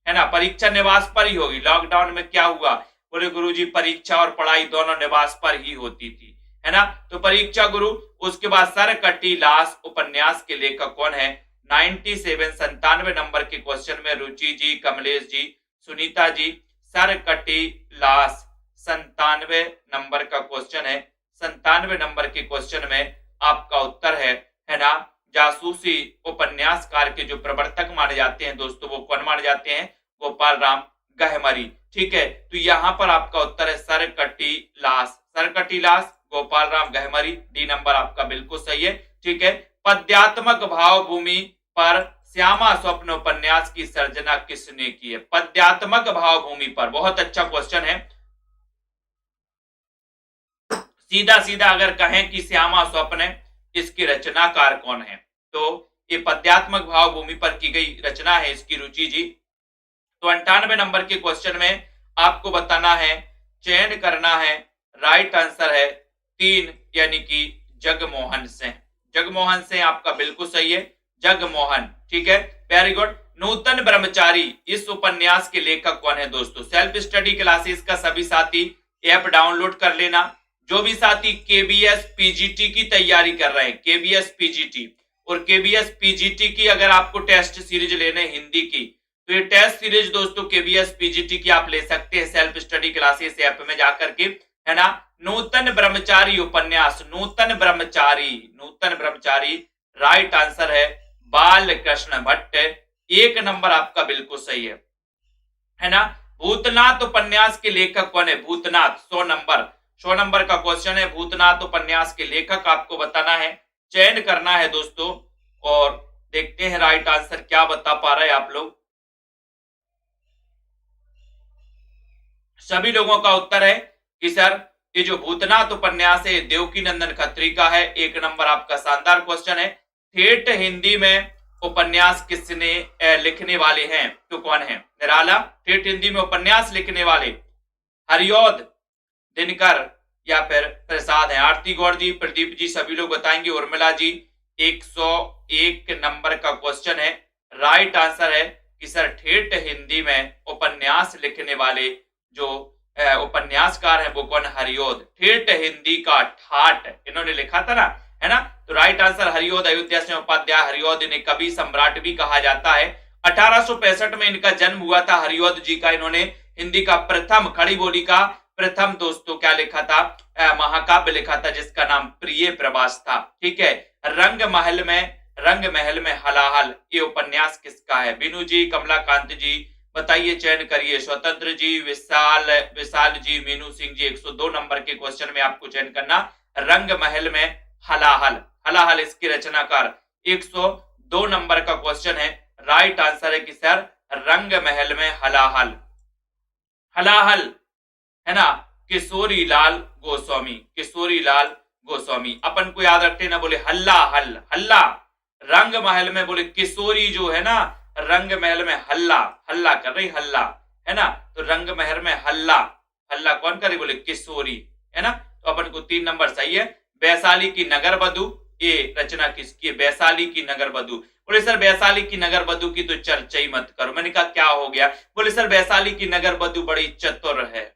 है ना? परीक्षा निवास पर ही होगी। लॉकडाउन में क्या हुआ? बोले गुरुजी परीक्षा और पढ़ाई दोनों निवास पर ही होती थी, है ना? तो परीक्षा गुरु। उसके बाद सरकटी लाश उपन्यास के लेखक कौन है? 97 नंबर के क्वेश्चन में रुचि जी, कमलेश जी, सुनीता जी, सरकटी लाश 97 नंबर का क्वेश्चन है। 97 नंबर के क्वेश्चन में आपका उत्तर है ना? जासूसी उपन्यासकार के जो प्रवर्तक माने जाते हैं दोस्तों, वो कौन माने जाते हैं? गोपाल राम गहमरी। ठीक है, तो यहां पर आपका उत्तर है सरकटी लाश, सरकटी लाश, गोपाल राम गहमरी। डी नंबर आपका बिल्कुल सही है। ठीक है, पद्यात्मक भाव भूमि पर श्यामा स्वप्न उपन्यास की सर्जना किसने की है? पद्यात्मक भाव भूमि पर, बहुत अच्छा क्वेश्चन है। सीधा सीधा अगर कहें कि श्यामा स्वप्न, इसके रचनाकार कौन है? तो ये पद्यात्मक भाव भूमि पर की गई रचना है इसकी, रुचि जी। तो 98 नंबर के क्वेश्चन में आपको बताना है, चयन करना है। राइट आंसर है 3, यानी कि जगमोहन सिंह। जगमोहन सिंह आपका बिल्कुल सही है, जगमोहन। ठीक है, वेरी गुड। नूतन ब्रह्मचारी इस उपन्यास के लेखक कौन है दोस्तों? सेल्फ स्टडी क्लासेस का सभी साथी ऐप डाउनलोड कर लेना। जो भी साथी केबीएस पीजीटी की तैयारी कर रहे हैं, केबीएस पीजीटी, और केबीएस पीजीटी की अगर आपको टेस्ट सीरीज लेने हिंदी की, तो ये टेस्ट सीरीज दोस्तों केबीएस पीजीटी की आप ले सकते हैं सेल्फ स्टडी क्लासेस ऐप में जाकर के, है ना? नूतन ब्रह्मचारी उपन्यास, नूतन ब्रह्मचारी, नूतन ब्रह्मचारी राइट आंसर है बाल कृष्ण भट्ट। 1 नंबर आपका बिल्कुल सही है ना? भूतनाथ उपन्यास के लेखक कौन है? भूतनाथ 100 नंबर का क्वेश्चन है। भूतनाथ उपन्यास के लेखक आपको बताना है, चयन करना है दोस्तों, और देखते हैं राइट आंसर क्या बता पा रहे हैं आप लोग। सभी लोगों का उत्तर है कि सर ये जो भूतनाथ उपन्यास है देवकी नंदन खत्री का है। 1 नंबर आपका शानदार क्वेश्चन है। ठेठ हिंदी में उपन्यास किसने लिखने वाले हैं? तो कौन है? निराला। ठेठ हिंदी में उपन्यास लिखने वाले हरिऔध, दिनकर या फिर प्रसाद है? आरती गौड़ जी, प्रदीप जी, सभी लोग बताएंगे। उर्मिला जी, 101 नंबर का क्वेश्चन है। राइट आंसर है कि सर ठेठ हिंदी में उपन्यास लिखने वाले जो उपन्यासकार है वो कौन? हरिऔध। ठेठ हिंदी का ठाट इन्होंने लिखा था ना, है ना? तो राइट आंसर हरिऔध। अयोध्या सिंह उपाध्याय, हरिऔध इन्हें कवि सम्राट भी कहा जाता है। 1865 में इनका जन्म हुआ था हरिऔध जी का। इन्होंने हिंदी का प्रथम, खड़ी बोली का प्रथम दोस्तों क्या लिखा था? महाकाव्य लिखा था जिसका नाम प्रिय प्रवास था। ठीक है, रंग महल में हलाहल, ये उपन्यास किसका है? बीनू जी, कमलाकांत जी बताइए, चयन करिए। स्वतंत्र जी, विशाल जी, मीनू सिंह जी, 102 नंबर के क्वेश्चन में आपको चयन करना। रंग महल में हलाहल, हलाहल इसके रचनाकार। 102 नंबर का क्वेश्चन है, राइट आंसर है कि सर रंग महल में हलाहल। हलाहल है ना, किशोरी लाल गोस्वामी, किशोरी लाल गोस्वामी। अपन को याद रखते ना, बोले हल्ला हल, हल्ला रंग महल में, बोले किशोरी जो है ना रंग महल में हल्ला, हल्ला कर रही, हल्ला है ना, तो रंग महल में हल्ला, हल्ला कौन करे? बोले किशोरी, है ना। तो अपन को 3 नंबर सही है। वैशाली की नगर बधू, ये रचना किसकी है? वैशाली की नगर बधू। बोले सर वैशाली की नगर बधू की तो चर्चा ही मत करो। मैंने कहा क्या हो गया? बोले सर वैशाली की नगर बधू बड़ी चतुर है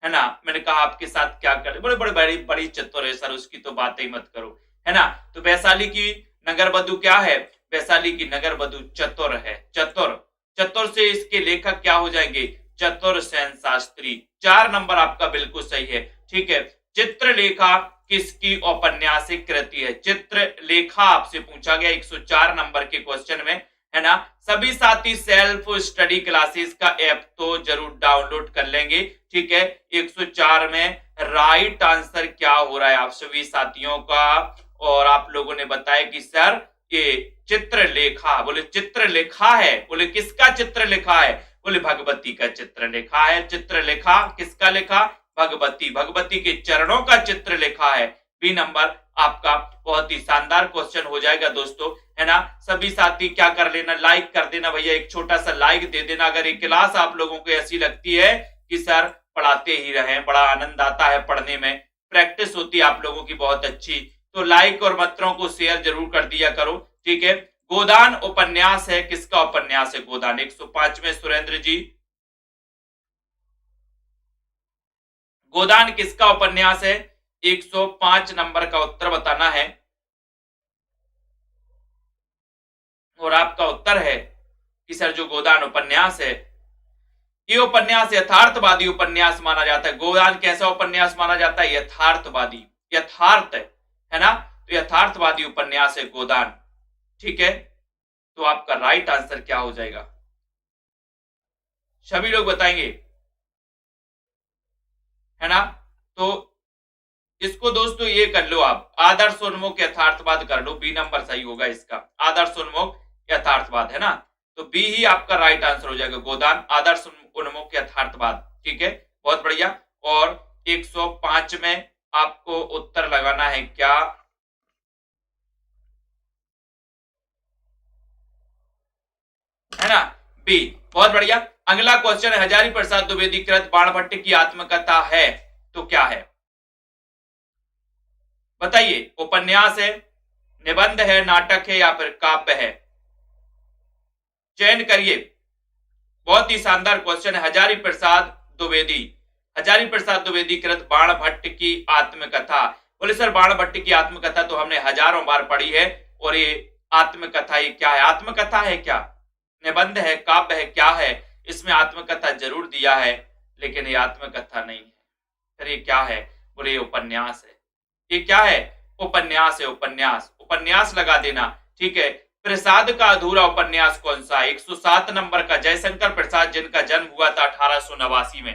ना। मैंने कहा आपके साथ क्या करे? बोले बड़े बड़ी बड़ी चतुर है सर, उसकी तो बात ही मत करो, है ना। तो वैशाली की नगर बधू क्या है? वैशाली की नगर बधू चतुर है, चतुर। चतुर से इसके लेखक क्या हो जाएंगे? चतुर सेन शास्त्री। 4 नंबर आपका बिल्कुल सही है, ठीक है। चित्रलेखा किसकी औपन्यासिक कृति है? चित्रलेखा आपसे पूछा गया 104 नंबर के क्वेश्चन में, है ना। सभी साथी सेल्फ स्टडी क्लासेस का ऐप तो जरूर डाउनलोड कर लेंगे, ठीक है। 104 में राइट आंसर क्या हो रहा है आप सभी साथियों का? और आप लोगों ने बताया कि सर ये चित्रलेखा, बोले चित्रलेखा है, बोले किसका चित्रलेखा है? बोले भगवती का चित्रलेखा है। चित्रलेखा किसका लेखा? भगवती, भगवती के चरणों का चित्रलेखा है। बी नंबर आपका बहुत ही शानदार क्वेश्चन हो जाएगा दोस्तों, है ना। सभी साथी क्या कर लेना, लाइक कर देना भैया, एक छोटा सा लाइक दे देना अगर ये क्लास आप लोगों को ऐसी लगती है कि सर पढ़ाते ही रहें, बड़ा आनंद आता है पढ़ने में, प्रैक्टिस होती है आप लोगों की बहुत अच्छी, तो लाइक और मित्रों को शेयर जरूर कर दिया करो, ठीक है। गोदान उपन्यास है, किसका उपन्यास है गोदान? 105 में सुरेंद्र जी, गोदान किसका उपन्यास है? 105 नंबर का उत्तर बताना है। और आपका उत्तर है कि सर जो गोदान उपन्यास है, ये उपन्यास यथार्थवादी उपन्यास माना जाता है। गोदान कैसा उपन्यास माना जाता है? यथार्थवादी, यथार्थ है ना, तो यथार्थवादी उपन्यास है गोदान, ठीक है। तो आपका राइट आंसर क्या हो जाएगा? सभी लोग बताएंगे, है ना। तो इसको दोस्तों ये कर लो आप, आदर्श उन्मुख यथार्थवाद कर लो, बी नंबर सही होगा इसका, आदर्श उन्मुख यथार्थवाद, है ना। तो बी ही आपका राइट आंसर हो जाएगा, गोदान आदर्श उन्मुख यथार्थवाद, ठीक है, बहुत बढ़िया। और 105 में आपको उत्तर लगाना है क्या? है ना, बी, बहुत बढ़िया। अगला क्वेश्चन है, हजारी प्रसाद द्विवेदी कृत बाणभट्ट की आत्मकथा है तो क्या है? बताइए, उपन्यास है, निबंध है, नाटक है या फिर काव्य है? चयन करिए। बहुत ही शानदार क्वेश्चन है, हजारी प्रसाद द्विवेदी, हजारी प्रसाद द्विवेदी कृत बाणभट्ट की आत्मकथा। बोले सर बाणभट्ट की आत्मकथा तो हमने हजारों बार पढ़ी है, और ये आत्मकथा ये क्या है? आत्मकथा है क्या, निबंध है, काव्य है, क्या है? इसमें आत्मकथा जरूर दिया है, लेकिन ये आत्मकथा नहीं है। फिर ये क्या है? बोले ये उपन्यास है। ये क्या है? उपन्यास है, उपन्यास, उपन्यास लगा देना, ठीक है। प्रसाद का अधूरा उपन्यास कौन सा है? 107 नंबर का, जयशंकर प्रसाद जिनका जन्म हुआ था 1889 में,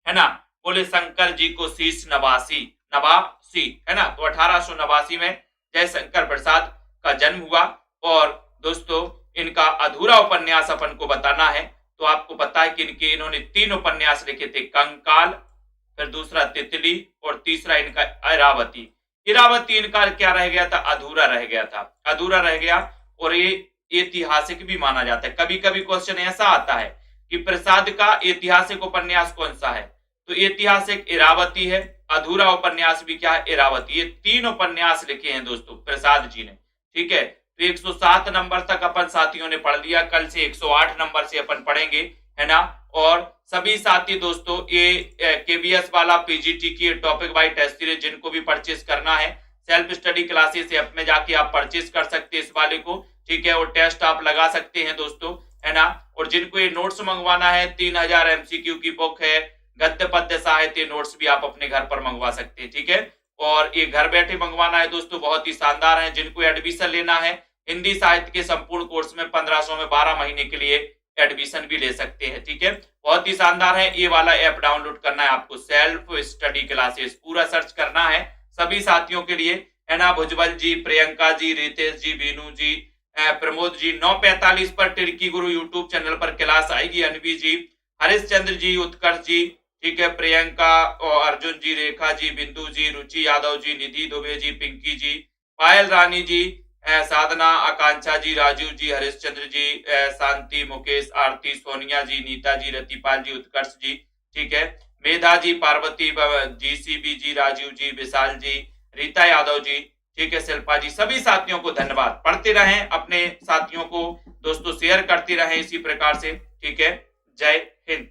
है ना। बोले शंकर जी को शीश नवासी, नवासी, है ना, तो 1889 में जयशंकर प्रसाद का जन्म हुआ। और दोस्तों इनका अधूरा उपन्यास अपन को बताना है, तो आपको पता है कि इन्होंने 3 उपन्यास लिखे थे, कंकाल, फिर दूसरा तितली, और तीसरा इनका इरावती। इरावती इनका क्या रह गया था? अधूरा रह गया था, अधूरा रह गया। और ये ऐतिहासिक भी माना जाता है। कभी कभी क्वेश्चन ऐसा आता है कि प्रसाद का ऐतिहासिक उपन्यास कौन सा है, तो ऐतिहासिक इरावती है, अधूरा उपन्यास भी क्या है? इरावती। ये 3 उपन्यास लिखे हैं दोस्तों प्रसाद जी ने, ठीक है। तो 107 नंबर तक अपन साथियों ने पढ़ लिया, कल से 108 नंबर से अपन पढ़ेंगे, है ना। और सभी साथी दोस्तों ये केबीएस वाला पीजीटी की टॉपिक वाइज टेस्ट सीरीज जिनको भी परचेज करना है, सेल्फ स्टडी क्लासेस ऐप में जाके आप परचेज कर सकते हैं इस वाले को, ठीक है। और टेस्ट आप लगा सकते हैं दोस्तों, है ना। और जिनको ये नोट्स मंगवाना है, 3000 एमसीक्यू की बुक है, गद्य पद्य साहित्य नोट्स भी आप अपने घर पर मंगवा सकते हैं, ठीक है। और ये घर बैठे मंगवाना है दोस्तों, बहुत ही शानदार है। जिनको एडमिशन लेना है हिंदी साहित्य के संपूर्ण कोर्स में 1500 में 12 महीने के लिए एडमिशन भी ले सकते हैं। ठीक है, बहुत ही शानदार है। ये वाला ऐप डाउनलोड करना है आपको, सेल्फ स्टडी क्लासेस, पूरा सर्च करना है सभी साथियों के लिए, है ना। भुजबल जी, प्रियंका जी, रितेश जी, बीनू जी, प्रमोद जी, 9:45 पर टिड़की गुरु यूट्यूब चैनल पर क्लास आएगी। अनवी जी, हरिश्चंद्र जी, उत्कर्ष जी, ठीक है, प्रियंका और अर्जुन जी, रेखा जी, बिंदु जी, रुचि यादव जी, निधि दुबे जी, पिंकी जी, पायल रानी जी, साधना, आकांक्षा जी, राजू जी, हरिश्चंद्र जी, शांति, मुकेश, आरती, सोनिया जी, नीता जी, रतिपाल जी, उत्कर्ष जी, ठीक है, मेधा जी, पार्वती, जीसीबी जी, राजीव जी, विशाल जी, रीता यादव जी, ठीक है, शिल्पा जी, सभी साथियों को धन्यवाद। पढ़ते रहें, अपने साथियों को दोस्तों शेयर करते रहें इसी प्रकार से। ठीक है, जय हिंद।